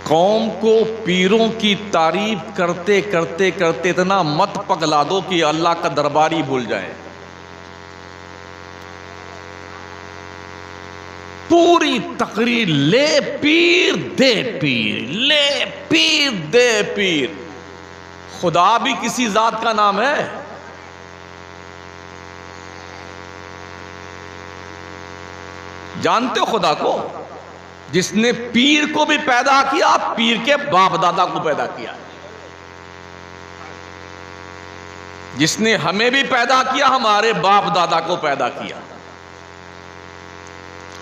कौम को पीरों की तारीफ करते करते करते इतना मत पगला दो कि अल्लाह का दरबारी भूल जाए। पूरी तकरीर ले पीर दे पीर, ले पीर दे पीर। खुदा भी किसी जात का नाम है? जानते हो खुदा को? जिसने पीर को भी पैदा किया, पीर के बाप दादा को पैदा किया। जिसने हमें भी पैदा किया, हमारे बाप दादा को पैदा किया।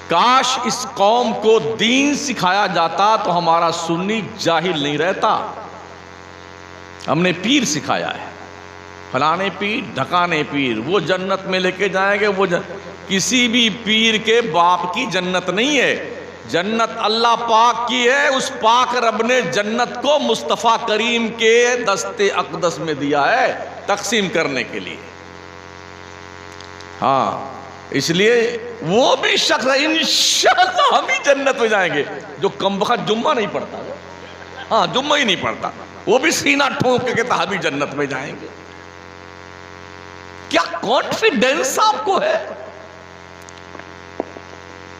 काश इस कौम को दीन सिखाया जाता तो हमारा सुन्नी जाहिल नहीं रहता। हमने पीर सिखाया है, फलाने पीर ढकाने पीर, वो जन्नत में लेके जाएंगे। वो किसी भी पीर के बाप की जन्नत नहीं है। जन्नत अल्लाह पाक की है। उस पाक रब ने जन्नत को मुस्तफ़ा करीम के दस्ते अक़दस में दिया है तकसीम करने के लिए। हाँ, इसलिए वो भी शख्स इंशाअल्लाह हम ही जन्नत में जाएंगे जो कमबख्त जुम्मा नहीं पढ़ता। हाँ, जुम्मा ही नहीं पढ़ता, वो भी सीना ठोक के कहता हम ही जन्नत में जाएंगे। क्या कॉन्फिडेंस आपको है?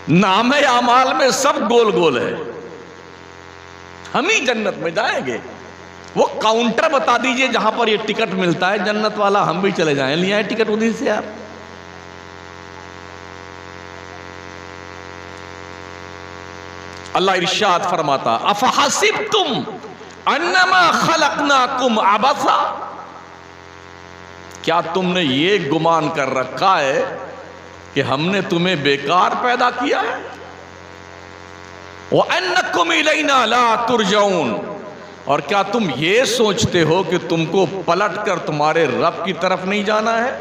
नाम है अमाल में सब गोल गोल है। हम ही जन्नत में जाएंगे। वो काउंटर बता दीजिए जहां पर ये टिकट मिलता है जन्नत वाला, हम भी चले जाएं। लिया है टिकट उन्हीं से यार। अल्लाह इरशाद फरमाता, अफहसिबतुम अन्नमा खलकनाकुम अबसा, क्या तुमने ये गुमान कर रखा है कि हमने तुम्हें बेकार पैदा किया है? व अन्नकुम इलैना ला तुरजऊन, और क्या तुम ये सोचते हो कि तुमको पलट कर तुम्हारे रब की तरफ नहीं जाना है?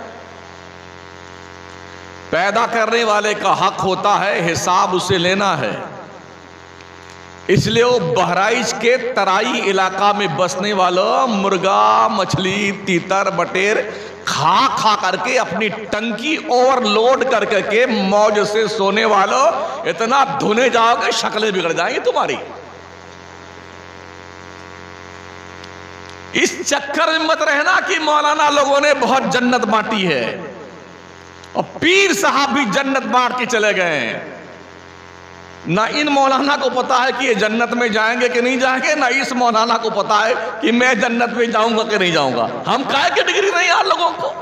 पैदा करने वाले का हक होता है, हिसाब उसे लेना है। इसलिए वो बहराइच के तराई इलाका में बसने वालों, मुर्गा मछली तीतर बटेर खा खा करके अपनी टंकी ओवरलोड कर करके मौज से सोने वालों, इतना धुने जाओगे शक्लें बिगड़ जाएंगी तुम्हारी। इस चक्कर में मत रहना कि मौलाना लोगों ने बहुत जन्नत बांटी है और पीर साहब भी जन्नत बांट के चले गए हैं। ना इन मौलाना को पता है कि ये जन्नत में जाएंगे कि नहीं जाएंगे, ना इस मौलाना को पता है कि मैं जन्नत में जाऊंगा कि नहीं जाऊंगा। हम काहे की डिग्री नहीं यार लोगों को?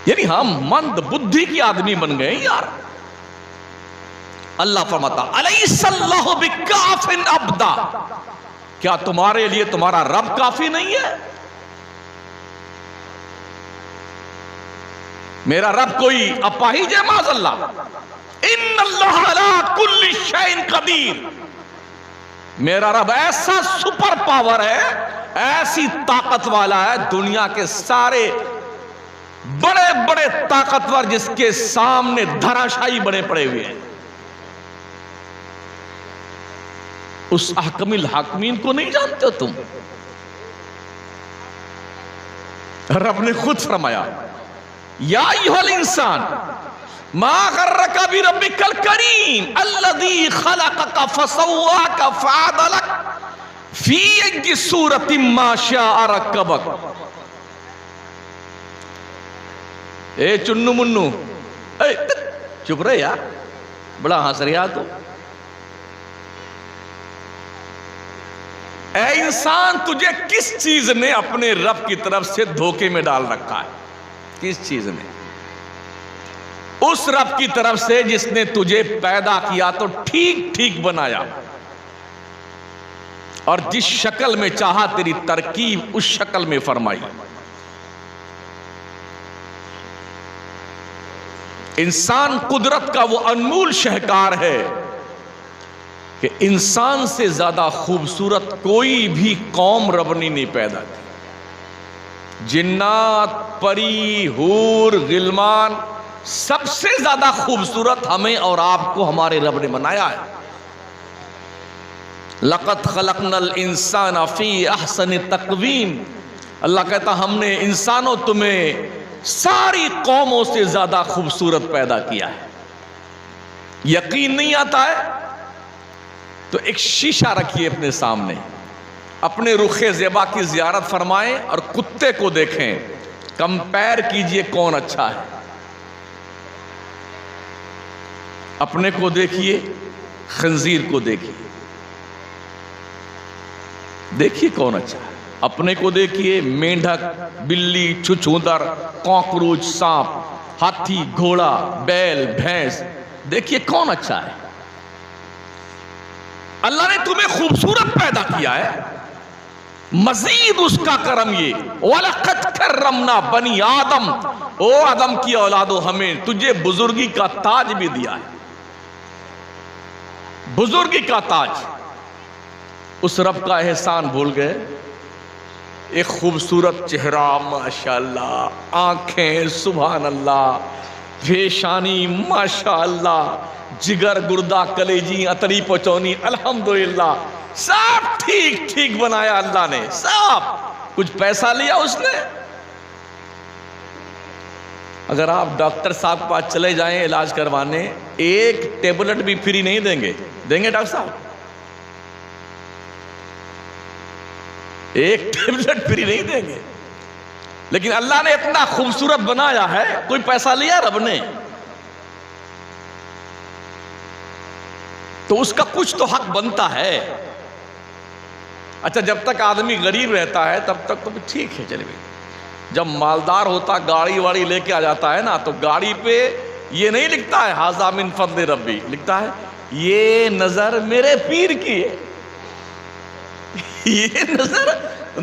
यानी हम मंद बुद्धि की आदमी बन गए यार। अल्लाह फरमाता, अलैहिस्सल्लाहु बिकाफिन अब्दा, क्या तुम्हारे लिए तुम्हारा रब काफी नहीं है? मेरा रब कोई अपाहिज है? माज़अल्लाह, इन्नल्लाह अला कुल्ली शैइन कदीर, मेरा रब ऐसा सुपर पावर है, ऐसी ताकत वाला है, दुनिया के सारे बड़े बड़े ताकतवर जिसके सामने धराशायी बने पड़े हुए हैं। उस अहकमिल हाकिमीन को नहीं जानते हो तुम? रब ने खुद फरमाया, या अय्युहल इंसान मा गर्रका बिरब्बिकल करीम अल्लज़ी खलक़का फसव्वाका फअदलक फी अय्यि सूरतिन मा शाअ रक्कबक। ए चुन्नू मुन्नू, चुप रहे यार, बड़ा हंस रहा तू। ए इंसान, तुझे किस चीज ने अपने रब की तरफ से धोखे में डाल रखा है? किस चीज ने? उस रब की तरफ से जिसने तुझे पैदा किया तो ठीक ठीक बनाया और जिस शक्ल में चाहा तेरी तरकीब उस शक्ल में फरमाई। इंसान कुदरत का वो अनमोल शहकार है कि इंसान से ज्यादा खूबसूरत कोई भी कौम रब ने नहीं पैदा की। जिन्नात, परी, हूर, गिलमान, सबसे ज्यादा खूबसूरत हमें और आपको हमारे रब ने बनाया है। लक़द खलक़नल इंसान फी अहसन तक़वीम, अल्लाह कहता हमने इंसानों तुम्हें सारी कौमों से ज्यादा खूबसूरत पैदा किया है। यकीन नहीं आता है तो एक शीशा रखिए अपने सामने, अपने रुखे ज़ेबा की ज़ियारत फरमाएं और कुत्ते को देखें, कंपेयर कीजिए कौन अच्छा है। अपने को देखिए, खंजीर को देखिए, देखिए कौन अच्छा है। अपने को देखिए, मेंढक, बिल्ली, छुछूंदर, कॉकरोच, सांप, हाथी, घोड़ा, बैल, भैंस, देखिए कौन अच्छा है। अल्लाह ने तुम्हें खूबसूरत पैदा किया है, मजीद उसका करम ये, वलक़द कर्रमना बनी आदम, ओ आदम की औलादो, हमें तुझे बुजुर्गी का ताज भी दिया है, बुजुर्गी का ताज। उस रब का एहसान भूल गए। एक खूबसूरत चेहरा माशाअल्लाह, आंखें सुभान अल्लाह, पेशानी माशाअल्लाह, जिगर, गुर्दा, कलेजी, अतरी, पचौनी, अल्हम्दुलिल्लाह, सब ठीक ठीक बनाया अल्लाह ने, सब। कुछ पैसा लिया उसने? अगर आप डॉक्टर साहब के पास चले जाएं इलाज करवाने, एक टेबलेट भी फ्री नहीं देंगे। देंगे डॉक्टर साहब? एक टेबलेट फ्री नहीं देंगे। लेकिन अल्लाह ने इतना खूबसूरत बनाया है, कोई पैसा लिया रब ने? तो उसका कुछ तो हक बनता है। अच्छा, जब तक आदमी गरीब रहता है तब तक तो ठीक है, चलिए। जब मालदार होता, गाड़ी वाड़ी लेके आ जाता है ना, तो गाड़ी पे ये नहीं लिखता है हाज़ा मिन फज़्ल रब्बी, लिखता है ये नजर मेरे पीर की है। ये नजर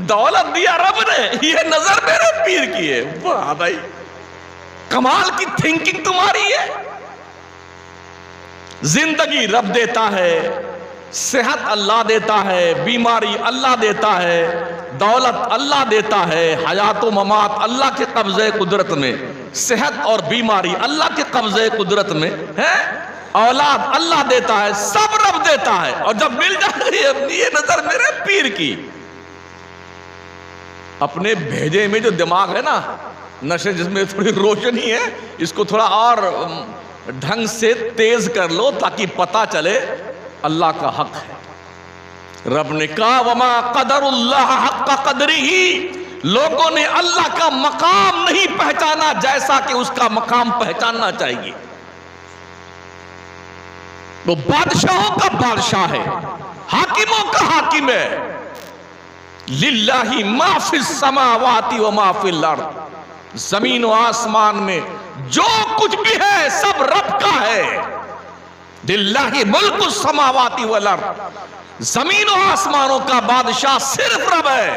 दौलत दिया रब ने, ये नजर मेरे पीर की है। वाह भाई, कमाल की थिंकिंग तुम्हारी है। जिंदगी रब देता है, सेहत अल्लाह देता है, बीमारी अल्लाह देता है, दौलत अल्लाह देता है, हयात व ममात अल्लाह के कब्जे कुदरत में, सेहत और बीमारी अल्लाह के कब्जे कुदरत में है, औलाद अल्लाह देता है, सब रब देता है। और जब मिल जाए ये नजर मेरे पीर की, अपने भेजे में जो दिमाग है ना, नशे जिसमें थोड़ी रोशनी है, इसको थोड़ा और ढंग से तेज कर लो ताकि पता चले अल्लाह का हक है। रब ने कहा वमा क़दरुल्लाह हक़्क़ क़द्रिही, लोगों ने अल्लाह का मकाम नहीं पहचाना जैसा कि उसका मकाम पहचानना चाहिए। वो बादशाहों का बादशाह है, हाकिमों का हाकिम है। लिल्लाही मा फिस समावाति व मा फिल अर्द, जमीन और आसमान में जो कुछ भी है सब रब का है। लिल्लाही मुल्कु समावाति वल अर्द, जमीन और आसमानों का बादशाह सिर्फ रब है।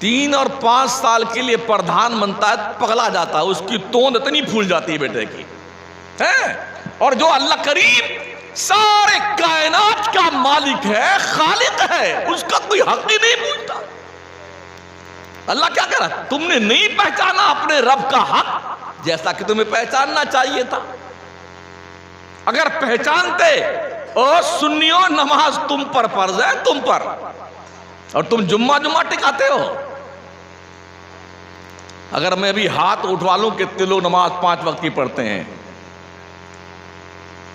3 और 5 साल के लिए प्रधान बनता है, पगला जाता है, उसकी तोंद इतनी फूल जाती है बेटे की है। और जो अल्लाह करीम सारे कायनात का मालिक है, खालिक है, उसका कोई हक ही नहीं पूछता। अल्लाह क्या करा? तुमने नहीं पहचाना अपने रब का हक जैसा कि तुम्हें पहचानना चाहिए था। अगर पहचानते, ओ सुन्नियों, नमाज तुम पर फर्ज है, तुम पर, और तुम जुम्मा जुम्मा टिकाते हो। अगर मैं अभी हाथ उठवा लूं कितने लोग नमाज 5 वक्त की पढ़ते हैं,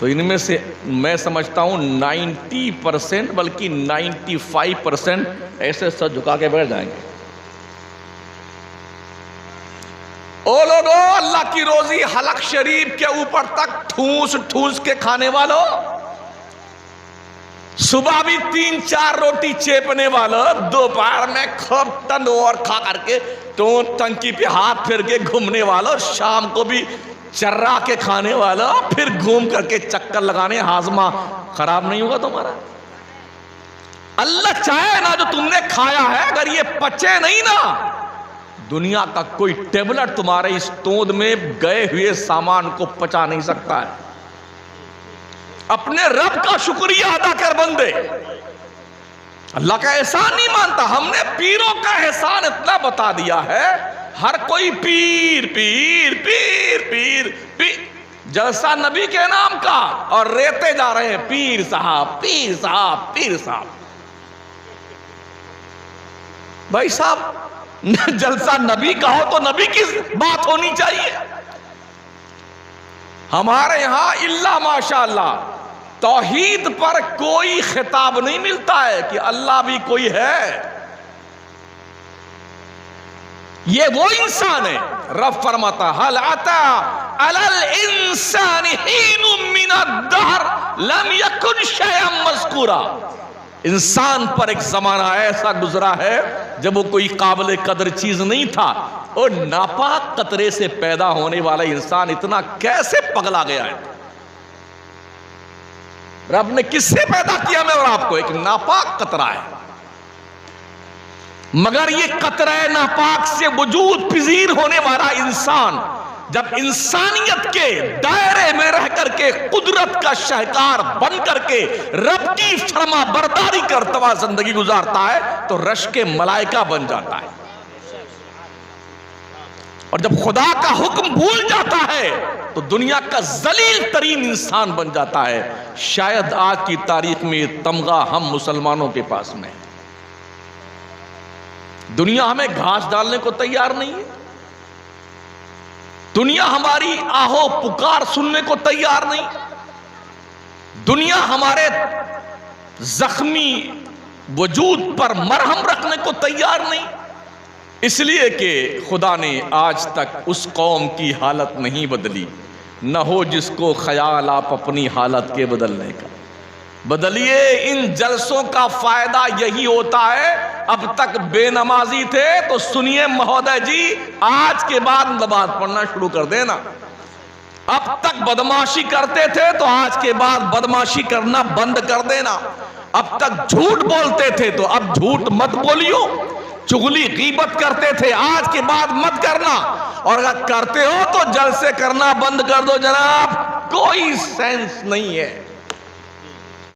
तो इनमें से मैं समझता हूं 90% बल्कि 95% ऐसे सर झुका के बैठ जाएंगे। ओ लोगों, अल्लाह की रोजी हलक शरीफ के ऊपर तक ठूस ठूस के खाने वालों, सुबह भी 3-4 रोटी चेपने वालों, दोपहर में खूब टन और खा करके तो टंकी पे हाथ फेर के घूमने वालों, शाम को भी चर्रा के खाने वाला, फिर घूम करके चक्कर लगाने, हाजमा खराब नहीं होगा तुम्हारा? अल्लाह चाहे ना जो तुमने खाया है, अगर ये पचे नहीं ना, दुनिया का कोई टेबलेट तुम्हारे इस तोंद में गए हुए सामान को पचा नहीं सकता है। अपने रब का शुक्रिया अदा कर बंदे, अल्लाह का एहसान नहीं मानता। हमने पीरों का एहसान इतना बता दिया है, हर कोई पीर पीर पीर पीर पीर, जलसा नबी के नाम का, और रेते जा रहे हैं पीर साहब पीर साहब पीर साहब। भाई साहब, जलसा नबी का हो तो नबी की बात होनी चाहिए। हमारे यहां इल्ला माशाअल्लाह तौहीद पर कोई खिताब नहीं मिलता है कि अल्लाह भी कोई है। ये वो इंसान है, रब फरमाता हल अता अलल इंसान हीनुम मिनद्दहर लम यकुन शयअन मज़कूरा। इंसान पर एक जमाना ऐसा गुजरा है जब वो कोई काबिल कदर चीज नहीं था, और नापाक कतरे से पैदा होने वाला इंसान इतना कैसे पगला गया है। रब ने किससे पैदा किया मैं और आपको? एक नापाक कतरा है, मगर ये कतरा नापाक से वजूद पजीर होने वाला इंसान जब इंसानियत के दायरे में रह करके कुदरत का शाहकार बन करके रब की फरमा बरदारी करता हुआ जिंदगी गुजारता है तो रश के मलाइका बन जाता है। और जब खुदा का हुक्म भूल जाता है तो दुनिया का जलील तरीन इंसान बन जाता है। शायद आज की तारीख में तमगा हम मुसलमानों के पास में है। दुनिया हमें घास डालने को तैयार नहीं है, दुनिया हमारी आहो पुकार सुनने को तैयार नहीं, दुनिया हमारे जख्मी वजूद पर मरहम रखने को तैयार नहीं, इसलिए कि खुदा ने आज तक उस कौम की हालत नहीं बदली। न हो जिसको ख्याल आप अपनी हालत के बदलने का। बदलिए, इन जलसों का फायदा यही होता है। अब तक बेनमाजी थे तो सुनिए महोदय जी, आज के बाद नमाज पढ़ना शुरू कर देना। अब तक बदमाशी करते थे तो आज के बाद बदमाशी करना बंद कर देना। अब तक झूठ बोलते थे तो अब झूठ मत बोलियो। चुगली गीबत करते थे, आज के बाद मत करना, और अगर करते हो तो जलसे करना बंद कर दो जनाब, कोई सेंस नहीं है।